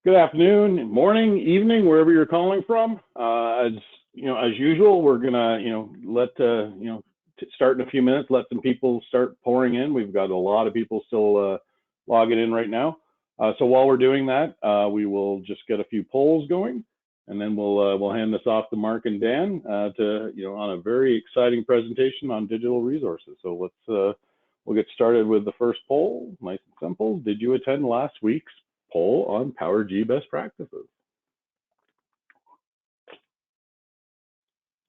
Good afternoon, morning, evening, wherever you're calling from. As usual, we're gonna, start in a few minutes. Let some people start pouring in. We've got a lot of people still logging in right now. So while we're doing that, we will just get a few polls going, and then we'll hand this off to Mark and Dan on a very exciting presentation on digital resources. So we'll get started with the first poll. Nice and simple. Did you attend last week's poll on PowerG best practices?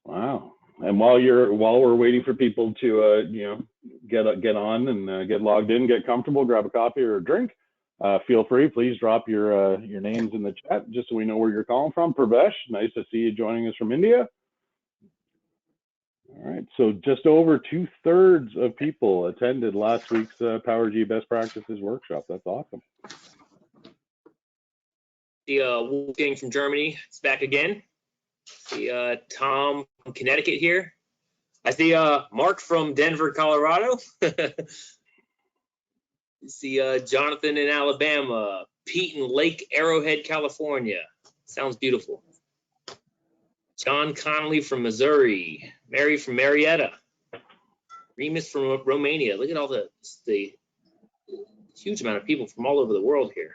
Wow. And while we're waiting for people to get on and get logged in, get comfortable, grab a coffee or a drink, feel free. Please drop your names in the chat just so we know where you're calling from. Pravesh, nice to see you joining us from India. All right, so just over 2/3 of people attended last week's PowerG best practices workshop. That's awesome. The Wolfgang from Germany is back again. The Tom from Connecticut here. I see Mark from Denver, Colorado. See Jonathan in Alabama. Pete in Lake Arrowhead, California. Sounds beautiful. John Connolly from Missouri. Mary from Marietta. Remus from Romania. Look at all the huge amount of people from all over the world here.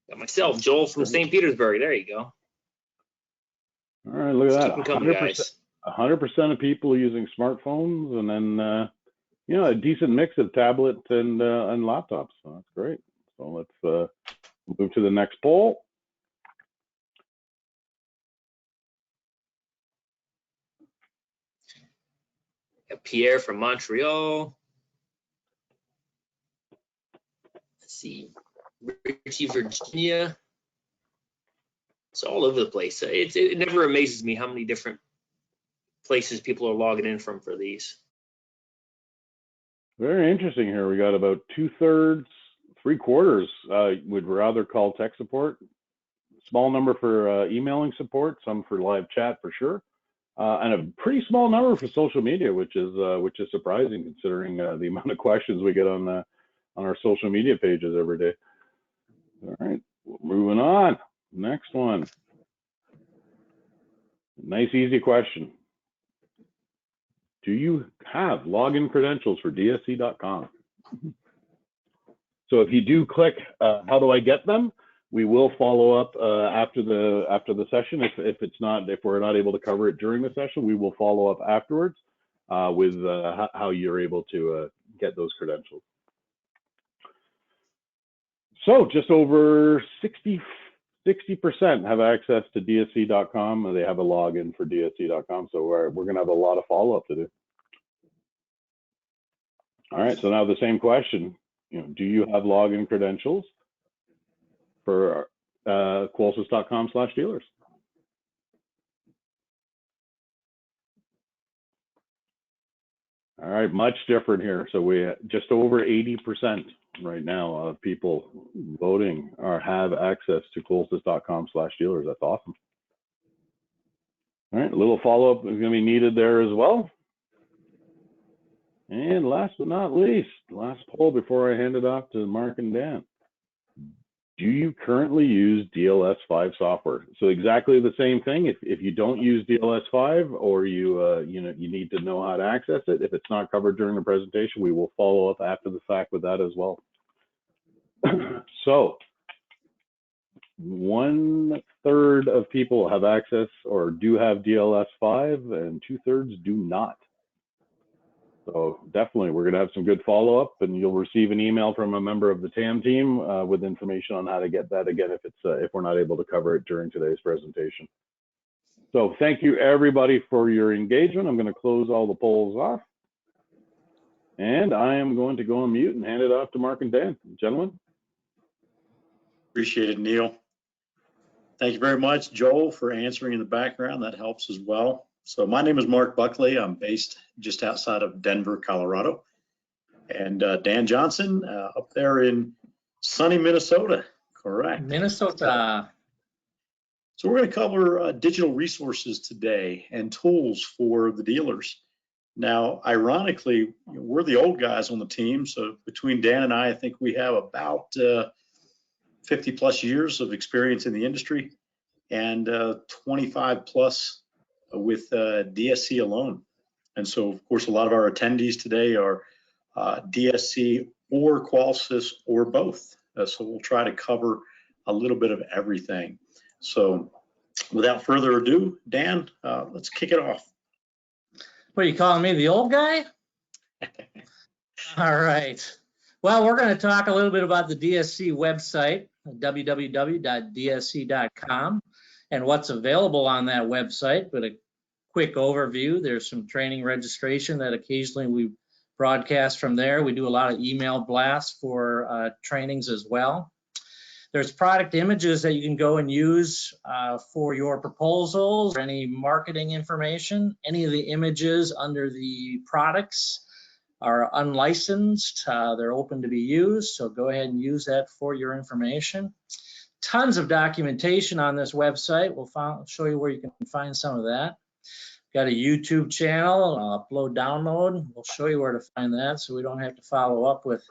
Got myself, Joel from St. Petersburg. There you go. All right, look at that. Keep them coming, guys. 100% of people are using smartphones, and then a decent mix of tablets and laptops. So that's great. So let's move to the next poll. Got Pierre from Montreal. Let's see. Richie, Virginia. It's all over the place. It never amazes me how many different places people are logging in from for these. Very interesting here. We got about 2/3, 3/4 would rather call tech support. Small number for emailing support, some for live chat for sure, and a pretty small number for social media, which is surprising considering the amount of questions we get on our social media pages every day. All right, moving on. Next one. Nice, easy question. Do you have login credentials for DSC.com? So if you do click, how do I get them? We will follow up after the session. If we're not able to cover it during the session, we will follow up afterwards with how you're able to get those credentials. So just over 60% have access to DSC.com, and they have a login for DSC.com. So we're going to have a lot of follow-up to do. All right, so now the same question. Do you have login credentials for Qolsys.com/dealers? All right, much different here. So we just over 80% right now of people voting or have access to Qolsys.com/dealers. That's awesome. All right, a little follow-up is going to be needed there as well. And last but not least, last poll before I hand it off to Mark and Dan. Do you currently use DLS5 software? So exactly the same thing. If you don't use DLS5 or you need to know how to access it, if it's not covered during the presentation, we will follow up after the fact with that as well. So 1/3 of people have access or do have DLS5, and 2/3 do not. So definitely, we're going to have some good follow-up, and you'll receive an email from a member of the TAM team with information on how to get that again if we're not able to cover it during today's presentation. So thank you everybody for your engagement. I'm going to close all the polls off, and I am going to go on mute and hand it off to Mark and Dan. Gentlemen. Appreciate it, Neil. Thank you very much, Joel, for answering in the background. That helps as well. So my name is Mark Buckley. I'm based just outside of Denver, Colorado. And Dan Johnson up there in sunny Minnesota, correct? Minnesota. So we're going to cover digital resources today and tools for the dealers. Now, ironically, we're the old guys on the team. So between Dan and I think we have about 50 plus years of experience in the industry and 25 plus with DSC alone. And so, of course, a lot of our attendees today are DSC or Qolsys or both. So we'll try to cover a little bit of everything. So without further ado, Dan, let's kick it off. What, are you calling me the old guy? All right. Well, we're going to talk a little bit about the DSC website, www.dsc.com, and what's available on that website. But a quick overview, there's some training registration that occasionally we broadcast from there. We do a lot of email blasts for trainings as well. There's product images that you can go and use for your proposals or any marketing information. Any of the images under the products are unlicensed. They're open to be used, so go ahead and use that for your information. Tons of documentation on this website. We'll show you where you can find some of that. Got a YouTube channel, upload, download. We'll show you where to find that so we don't have to follow up with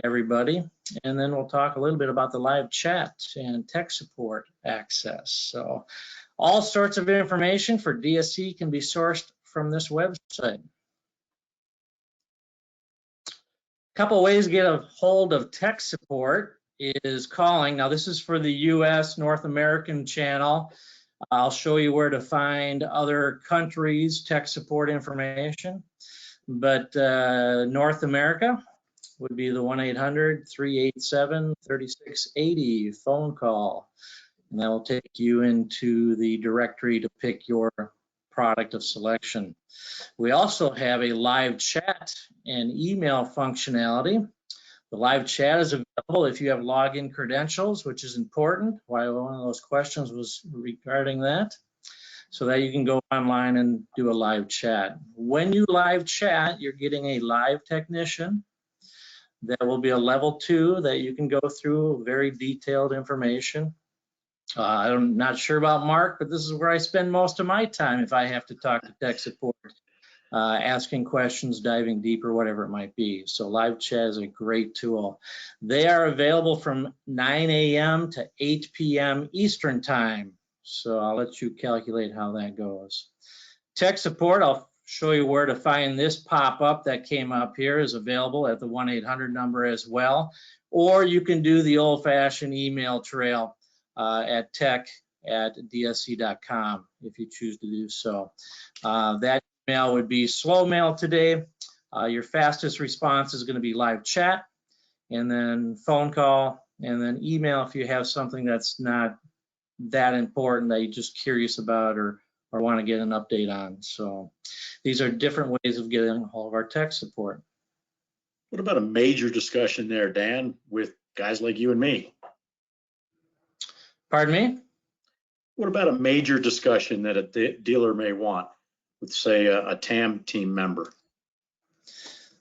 everybody. And then we'll talk a little bit about the live chat and tech support access. So all sorts of information for DSC can be sourced from this website. Couple ways to get a hold of tech support is calling. Now this is for the US North American channel. I'll show you where to find other countries' tech support information. But North America would be the 1-800-387-3680 phone call. And that will take you into the directory to pick your product of selection. We also have a live chat and email functionality. The live chat is available if you have login credentials, which is important. Why one of those questions was regarding that, so that you can go online and do a live chat. When you live chat, you're getting a live technician. There will be a level 2 that you can go through very detailed information. I'm not sure about Mark, but this is where I spend most of my time if I have to talk to tech support, asking questions, diving deeper, whatever it might be. So live chat is a great tool. They are available from 9 a.m. to 8 p.m. Eastern time. So I'll let you calculate how that goes. Tech support, I'll show you where to find this pop-up that came up here, is available at the 1-800 number as well. Or you can do the old-fashioned email trail at tech@dsc.com if you choose to do so. That email would be slow mail today. Your fastest response is going to be live chat, and then phone call, and then email if you have something that's not that important that you're just curious about or want to get an update on. So these are different ways of getting a hold of our tech support. What about a major discussion there, Dan, with guys like you and me? Pardon me? What about a major discussion that a dealer may want with, say, a TAM team member?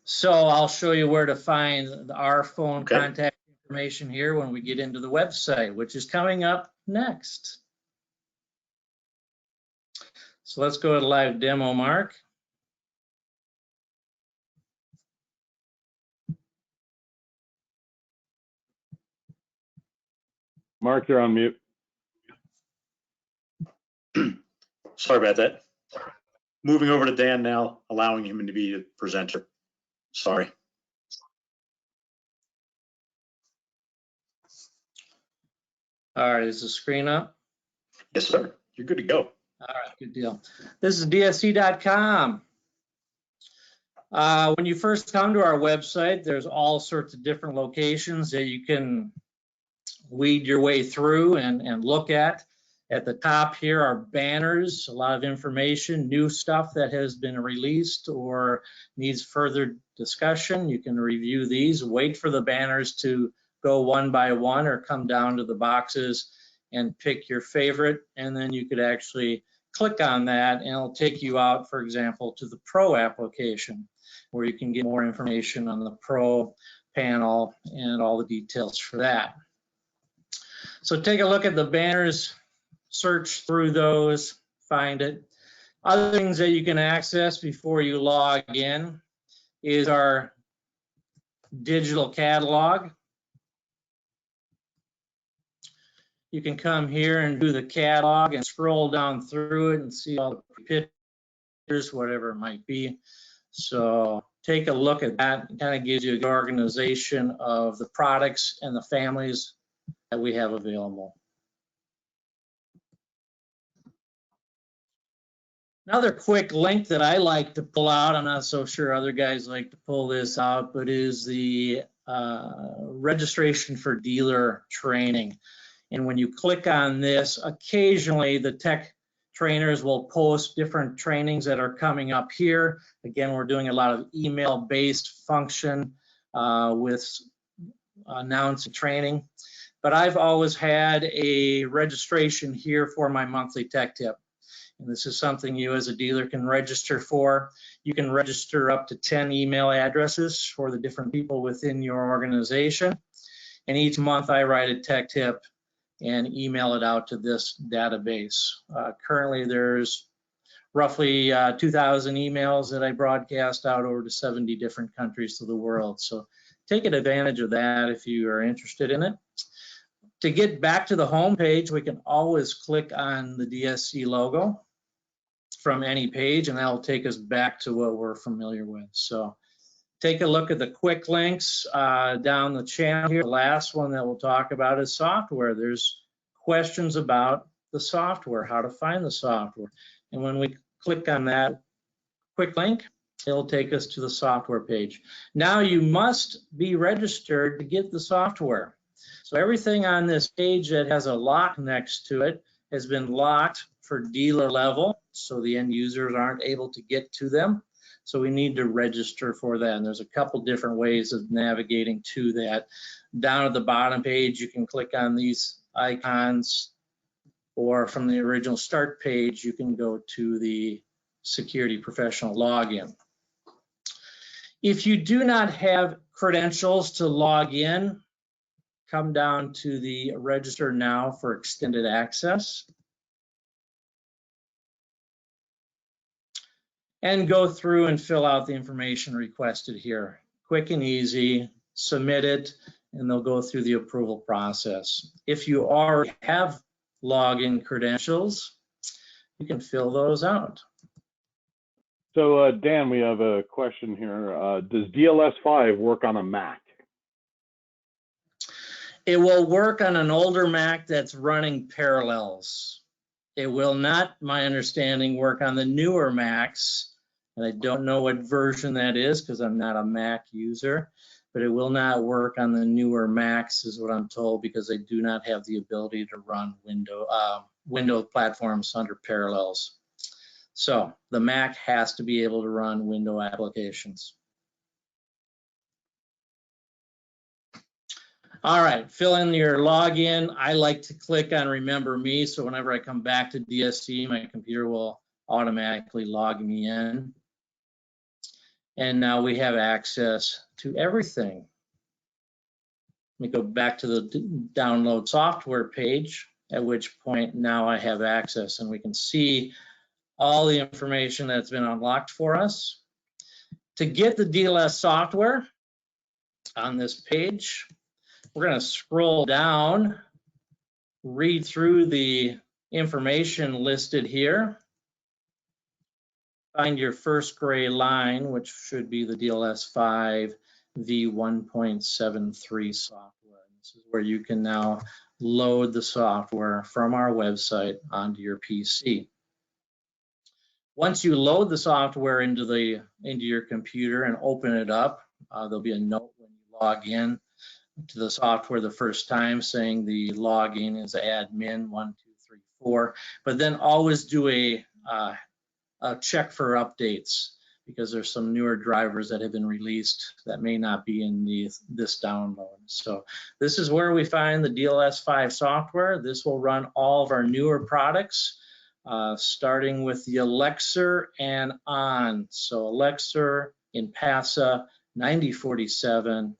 So I'll show you where to find our phone contact information here when we get into the website, which is coming up next. So let's go to live demo, Mark. Mark, you're on mute. Sorry about that. Moving over to Dan now, allowing him to be the presenter. Sorry. All right, is the screen up? Yes, sir. You're good to go. All right, good deal. This is dsc.com. When you first come to our website, there's all sorts of different locations that you can weed your way through and look at. At the top here are banners, a lot of information, new stuff that has been released or needs further discussion. You can review these, wait for the banners to go one by one or come down to the boxes and pick your favorite, and then you could actually click on that and it'll take you out, for example, to the Pro application where you can get more information on the Pro panel and all the details for that. So take a look at the banners, search through those, find it. Other things that you can access before you log in is our digital catalog. you can come here and do the catalog and scroll down through it and see all the pictures, whatever it might be. So take a look at that. It kind of gives you an organization of the products and the families that we have available. Another quick link that I like to pull out, I'm not so sure other guys like to pull this out, but is the registration for dealer training. And when you click on this, occasionally the tech trainers will post different trainings that are coming up here. Again, we're doing a lot of email-based function with announcing training. But I've always had a registration here for my monthly tech tip. And this is something you as a dealer can register for. You can register up to 10 email addresses for the different people within your organization. And each month I write a tech tip and email it out to this database. Currently there's roughly 2,000 emails that I broadcast out over to 70 different countries of the world. So take advantage of that if you are interested in it. To get back to the home page, we can always click on the DSC logo from any page, and that'll take us back to what we're familiar with. So take a look at the quick links down the channel here. The last one that we'll talk about is software. There's questions about the software, how to find the software. And when we click on that quick link, it'll take us to the software page. Now you must be registered to get the software. So everything on this page that has a lock next to it has been locked for dealer level, so the end users aren't able to get to them. So we need to register for that. And there's a couple different ways of navigating to that. Down at the bottom page, you can click on these icons, or from the original start page, you can go to the security professional login. If you do not have credentials to log in, come down to the register now for extended access and go through and fill out the information requested here. Quick and easy, submit it, and they'll go through the approval process. If you already have login credentials, you can fill those out. So Dan, we have a question here. Does DLS5 work on a Mac? It will work on an older Mac that's running Parallels. It will not, my understanding, work on the newer Macs. And I don't know what version that is because I'm not a Mac user, but it will not work on the newer Macs is what I'm told, because they do not have the ability to run Windows platforms under Parallels. So the Mac has to be able to run Windows applications. All right, fill in your login. I like to click on Remember Me, so whenever I come back to DSC, my computer will automatically log me in. And now we have access to everything. Let me go back to the download software page, at which point now I have access and we can see all the information that's been unlocked for us. To get the DLS software on this page, we're going to scroll down, read through the information listed here, find your first gray line, which should be the DLS5 v1.73 software. This is where you can now load the software from our website onto your PC. Once you load the software into your computer and open it up, there'll be a note when you log in to the software the first time saying the login is admin 1234, but then always do a check for updates, because there's some newer drivers that have been released that may not be in this download. So this is where we find the DLS5 software. This will run all of our newer products, starting with the Elexir and on. So Elexir, Impasa, 9047,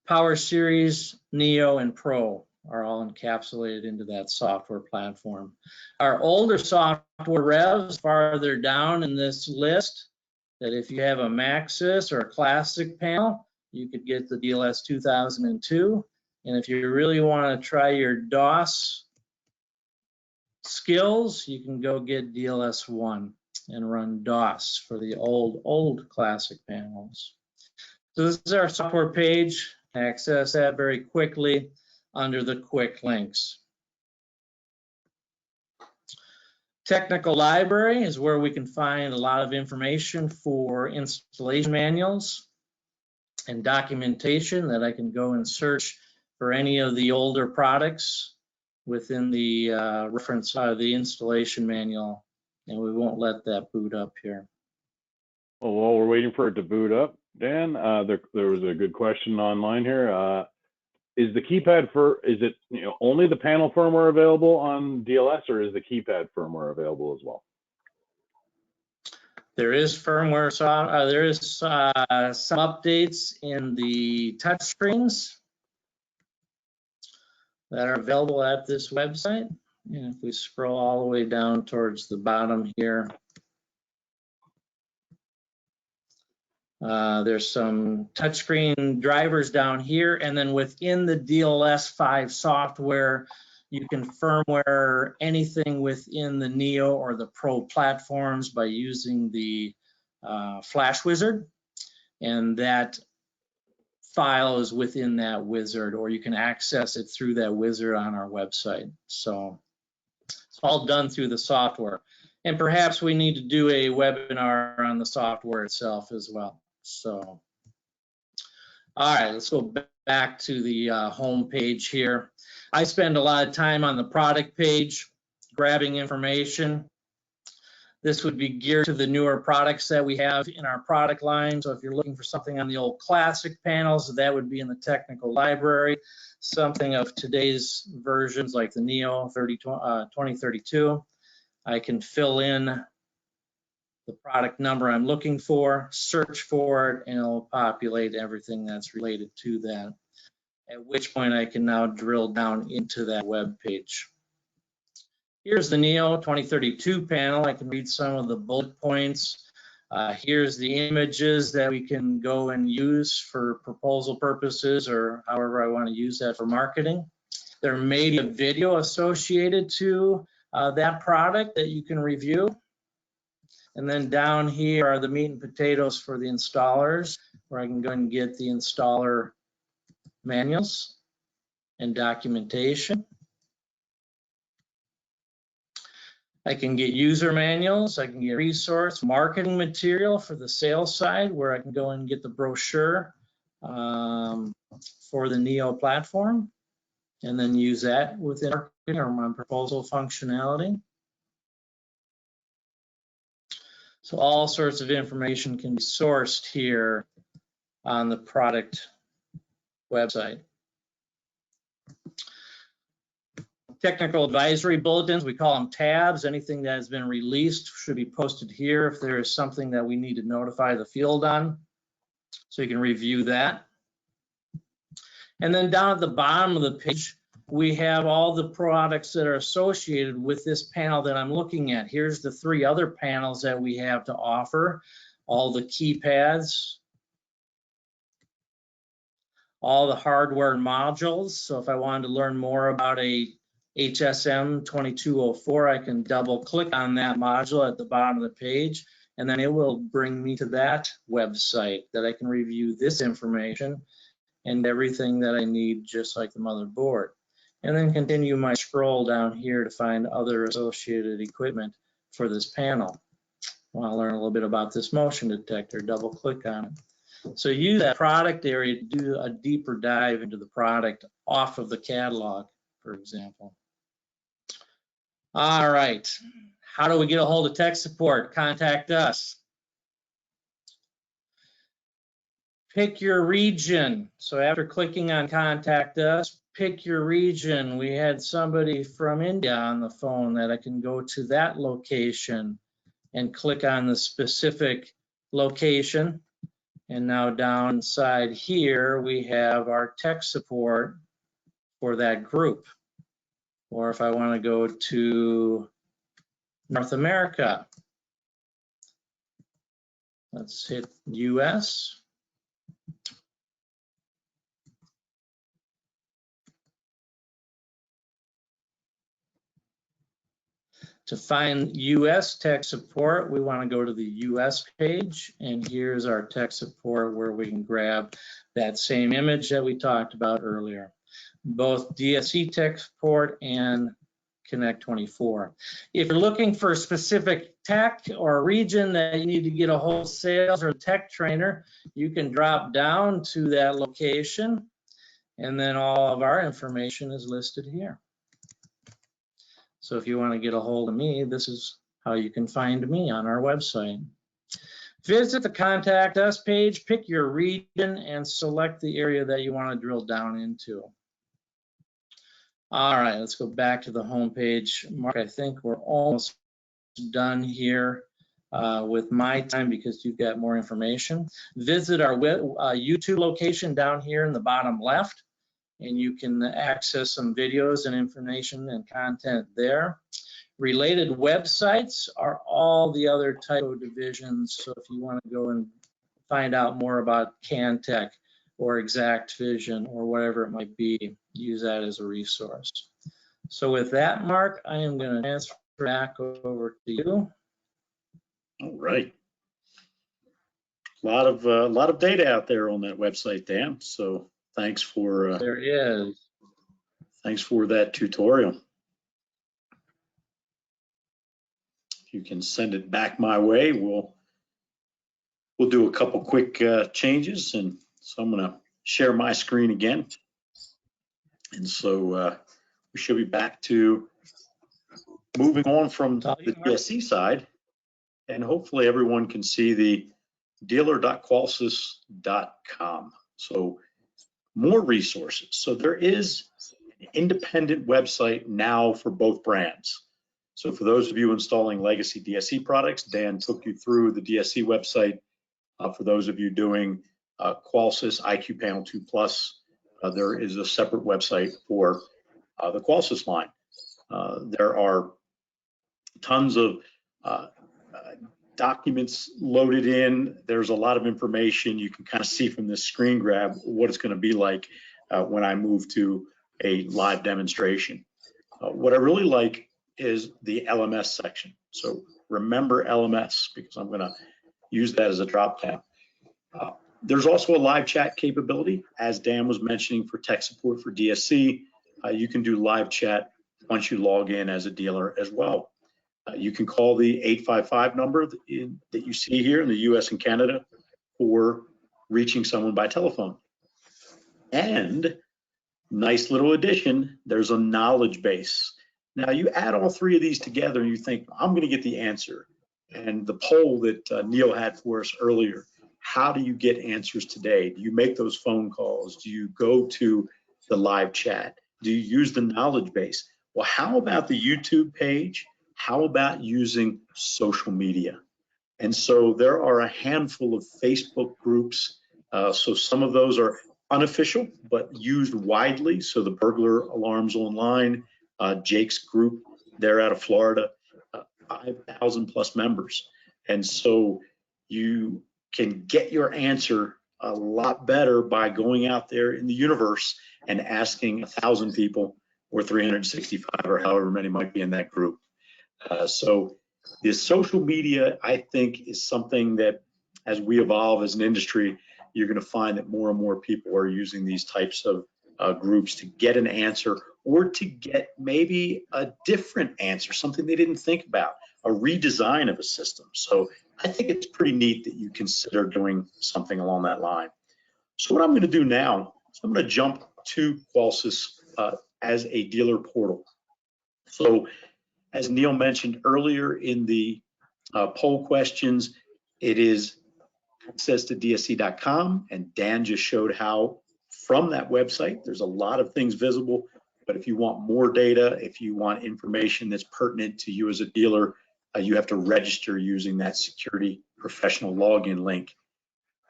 PowerSeries, Neo, and Pro are all encapsulated into that software platform. Our older software revs farther down in this list, that if you have a Maxis or a Classic panel, you could get the DLS 2002. And if you really want to try your DOS skills, you can go get DLS1 and run DOS for the old classic panels. So this is our software page. Access that very quickly under the quick links. Technical library is where we can find a lot of information for installation manuals and documentation that I can go and search for any of the older products within the reference the installation manual, and we won't let that boot up here. Well, while we're waiting for it to boot up, Dan, there was a good question online here. Is the keypad is it only the panel firmware available on DLS, or is the keypad firmware available as well? There is firmware, there is some updates in the touchscreens that are available at this website. And if we scroll all the way down towards the bottom here, there's some touchscreen drivers down here, and then within the DLS5 software, you can firmware anything within the Neo or the Pro platforms by using the Flash Wizard, and that file is within that wizard, or you can access it through that wizard on our website. So it's all done through the software. And perhaps we need to do a webinar on the software itself as well. So, all right, let's go back to the home page here. I spend a lot of time on the product page, grabbing information. This would be geared to the newer products that we have in our product line. So if you're looking for something on the old classic panels, that would be in the technical library. Something of today's versions like the Neo 2032, I can fill in the product number I'm looking for, search for it, and it'll populate everything that's related to that. At which point I can now drill down into that web page. Here's the Neo 2032 panel. I can read some of the bullet points. Here's the images that we can go and use for proposal purposes, or however I want to use that for marketing. There may be a video associated to that product that you can review. And then down here are the meat and potatoes for the installers, where I can go and get the installer manuals and documentation. I can get user manuals, I can get resource marketing material for the sales side, where I can go and get the brochure for the Neo platform, and then use that within marketing or my proposal functionality. So all sorts of information can be sourced here on the product website. Technical advisory bulletins, we call them tabs. Anything that has been released should be posted here if there is something that we need to notify the field on. So you can review that. And then down at the bottom of the page, we have all the products that are associated with this panel that I'm looking at. Here's the 3 other panels that we have to offer. All the keypads, all the hardware modules. So if I wanted to learn more about a HSM 2204, I can double click on that module at the bottom of the page, and then it will bring me to that website that I can review this information and everything that I need, just like the motherboard. And then continue my scroll down here to find other associated equipment for this panel. I want to learn a little bit about this motion detector, double click on it. So use that product area to do a deeper dive into the product off of the catalog, for example. All right, how do we get a hold of tech support? Contact us. Pick your region. So after clicking on contact us, pick your region. We had somebody from India on the phone that I can go to that location and click on the specific location. And now down inside here, we have our tech support for that group. Or if I want to go to North America, let's hit US. To find US tech support, we want to go to the US page, and here's our tech support where we can grab that same image that we talked about earlier. Both DSC tech support and Connect 24. If you're looking for a specific tech or region that you need to get a whole sales or tech trainer, you can drop down to that location, and then all of our information is listed here. So if you want to get a hold of me, this is how you can find me on our website. Visit the Contact Us page, pick your region, and select the area that you want to drill down into. All right, let's go back to the home page. Mark, I think we're almost done here with my time because you've got more information. Visit our YouTube location down here in the bottom left, and you can access some videos and information and content there. Related websites are all the other Tyco divisions. So if you want to go and find out more about CanTech or Exact Vision or whatever it might be, use that as a resource. So with that, Mark, I am going to transfer back over to you. All right. A lot of data out there on that website, Dan. So thanks for there is. Thanks for that tutorial. If you can send it back my way, we'll do a couple quick changes, and so I'm going to share my screen again. And so we should be back to moving on from the DSC side, and hopefully everyone can see the dealer.qolsys.com. So more resources. So there is an independent website now for both brands. So for those of you installing legacy DSC products, Dan took you through the DSC website. For those of you doing Qolsys IQ Panel 2 Plus, there is a separate website for the Qolsys line. There are tons of documents loaded in. There's a lot of information. You can kind of see from this screen grab what it's going to be like when I move to a live demonstration. What I really like is the LMS section. So remember LMS, because I'm going to use that as a drop down. There's also a live chat capability, as Dan was mentioning, for tech support for DSC. You can do live chat once you log in as a dealer as well. You can call the 855 number that you see here in the US and Canada for reaching someone by telephone. And nice little addition, there's a knowledge base. Now you add all three of these together and you think, I'm going to get the answer. And the poll that Neil had for us earlier, how do you get answers today? Do you make those phone calls? Do you go to the live chat? Do you use the knowledge base? Well, how about the YouTube page? How about using social media? And so there are a handful of Facebook groups. So some of those are unofficial, but used widely. So the Burglar Alarms Online, Jake's group, they're out of Florida, 5,000 plus members. And so you can get your answer a lot better by going out there in the universe and asking 1,000 people or 365 or however many might be in that group. So the social media, I think, is something that as we evolve as an industry, you're going to find that more and more people are using these types of groups to get an answer or to get maybe a different answer, something they didn't think about, a redesign of a system. So I think it's pretty neat that you consider doing something along that line. So what I'm going to do now is I'm going to jump to Qolsys as a dealer portal. So as Neil mentioned earlier in the poll questions, it is access to dsc.com, and Dan just showed how from that website, there's a lot of things visible, but if you want more data, if you want information that's pertinent to you as a dealer, you have to register using that security professional login link.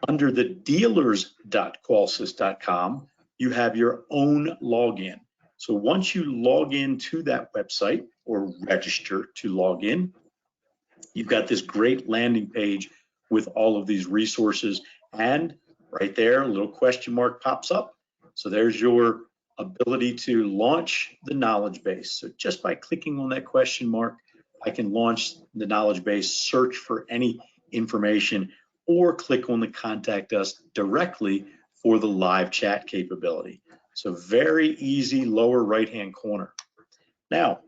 Under the dealers.qolsys.com, you have your own login. So once you log in to that website or register to log in, you've got this great landing page with all of these resources, and right there, a little question mark pops up. So there's your ability to launch the knowledge base. So just by clicking on that question mark, I can launch the knowledge base, search for any information, or click on the contact us directly for the live chat capability. So very easy, lower right-hand corner. Now,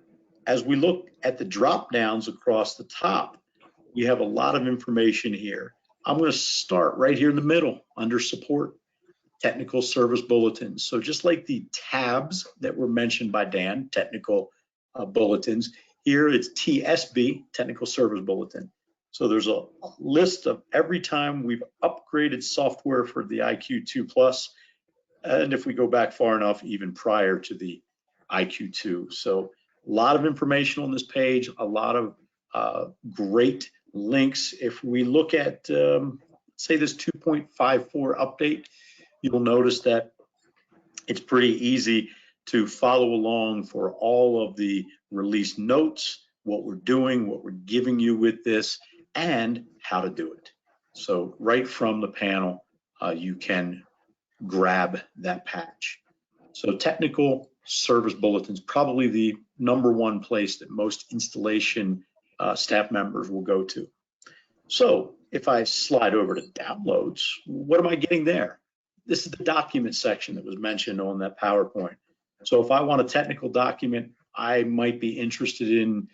as we look at the drop downs across the top, we have a lot of information here. I'm going to start right here in the middle under support, technical service bulletins. So just like the tabs that were mentioned by Dan, technical bulletins, here it's TSB, technical service bulletin. So there's a list of every time we've upgraded software for the IQ2 Plus, and if we go back far enough, even prior to the IQ2. So a lot of information on this page, a lot of great links. If we look at, say, this 2.54 update, you'll notice that it's pretty easy to follow along for all of the release notes, what we're doing, what we're giving you with this, and how to do it. So right from the panel, you can grab that patch. So technical service bulletins, probably the #1 place that most installation staff members will go to. So if I slide over to downloads, what am I getting there? This is the document section that was mentioned on that PowerPoint. So if I want a technical document, I might be interested in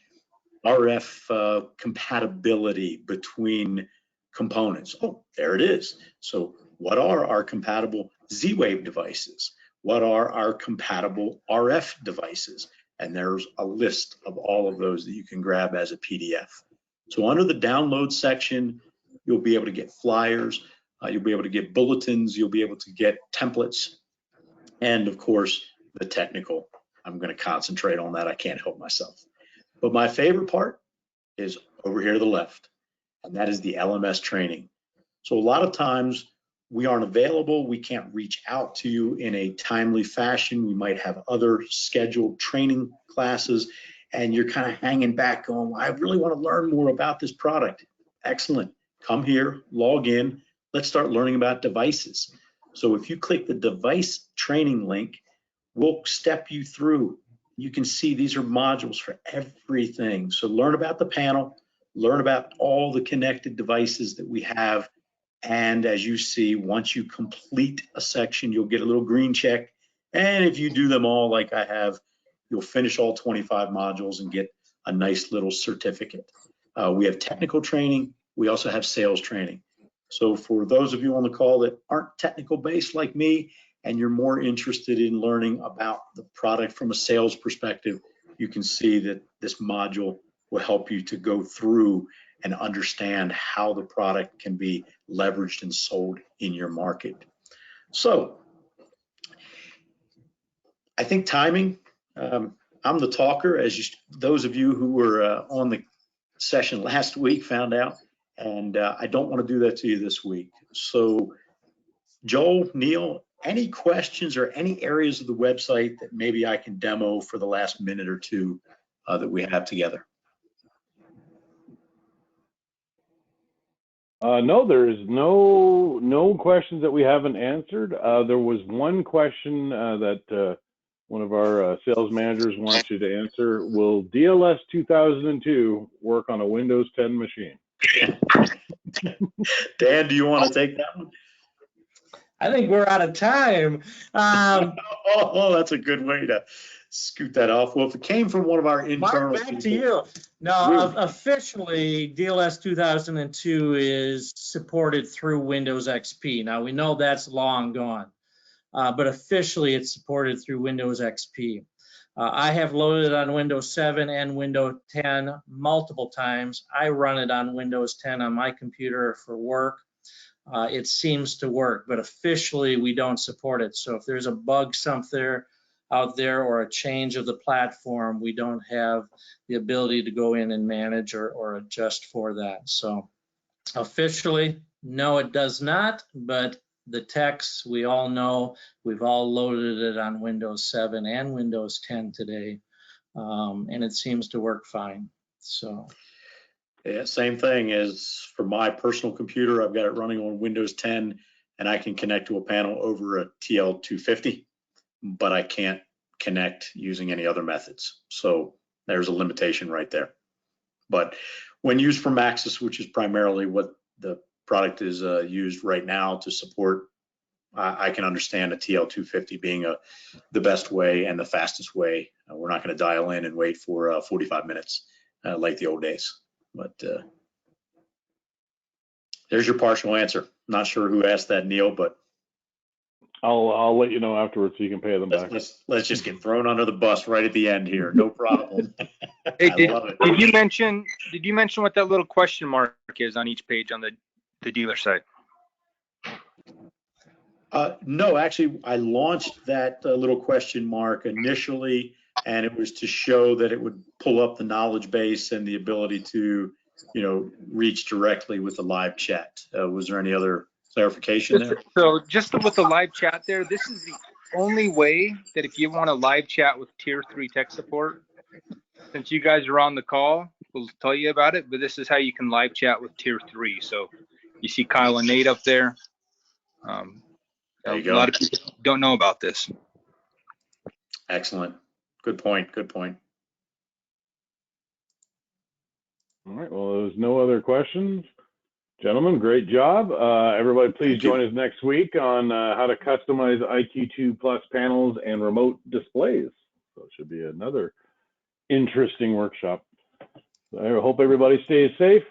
RF compatibility between components. Oh, there it is. So what are our compatible Z-Wave devices? What are our compatible RF devices? And there's a list of all of those that you can grab as a PDF. So under the download section, you'll be able to get flyers, you'll be able to get bulletins, you'll be able to get templates, and of course, the technical. I'm going to concentrate on that. I can't help myself. But my favorite part is over here to the left, and that is the LMS training. So a lot of times we aren't available, we can't reach out to you in a timely fashion. We might have other scheduled training classes, and you're kind of hanging back going, well, I really want to learn more about this product. Excellent. Come here, log in. Let's start learning about devices. So if you click the device training link, we'll step you through. You can see these are modules for everything. So learn about the panel, learn about all the connected devices that we have. And as you see, once you complete a section, you'll get a little green check. And if you do them all like I have, you'll finish all 25 modules and get a nice little certificate. We have technical training. We also have sales training. So for those of you on the call that aren't technical based like me, and you're more interested in learning about the product from a sales perspective, you can see that this module will help you to go through and understand how the product can be leveraged and sold in your market. So I think timing, I'm the talker, as those of you who were on the session last week found out, and I don't want to do that to you this week. So Joel, Neil, any questions or any areas of the website that maybe I can demo for the last minute or two that we have together? No, there's no questions that we haven't answered. There was one question that one of our sales managers wants you to answer. Will DLS 2002 work on a Windows 10 machine? Dan, do you want to take that one? I think we're out of time. Oh, that's a good way to scoot that off. Well, if it came from one of our internal Mark, back to you. No, officially, DLS 2002 is supported through Windows XP. Now, we know that's long gone, but officially it's supported through Windows XP. I have loaded it on Windows 7 and Windows 10 multiple times. I run it on Windows 10 on my computer for work. It seems to work, but officially we don't support it. So if there's a bug something out there or a change of the platform, we don't have the ability to go in and manage or adjust for that. So officially, no, it does not, but the techs, we all know, we've all loaded it on Windows 7 and Windows 10 today, and it seems to work fine. So. Yeah, same thing as for my personal computer. I've got it running on Windows 10, and I can connect to a panel over a TL250, but I can't connect using any other methods. So there's a limitation right there. But when used from Maxis, which is primarily what the product is used right now to support, I can understand a TL250 being the best way and the fastest way. We're not going to dial in and wait for 45 minutes like the old days. But there's your partial answer. Not sure who asked that, Neil, but I'll let you know afterwards so you can pay them back. let's just get thrown under the bus right at the end here. No problem. Hey, I love it. did you mention what that little question mark is on each page on the dealer site? No, actually, I launched that little question mark initially, and it was to show that it would pull up the knowledge base and the ability to, reach directly with the live chat. Was there any other clarification there? So just with the live chat there, this is the only way that if you want to live chat with Tier 3 tech support, since you guys are on the call, we'll tell you about it, but this is how you can live chat with Tier 3. So you see Kyle and Nate up there. There you A go. lot of people don't know about this. Excellent. Good point. Good point. All right, well, there's no other questions. Gentlemen, great job. Everybody, please join us next week on how to customize IQ2 Plus panels and remote displays. So it should be another interesting workshop. So I hope everybody stays safe,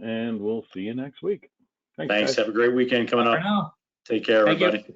and we'll see you next week. Thanks. Guys. Have a great weekend coming up. For now. Take care, Thank you. everybody.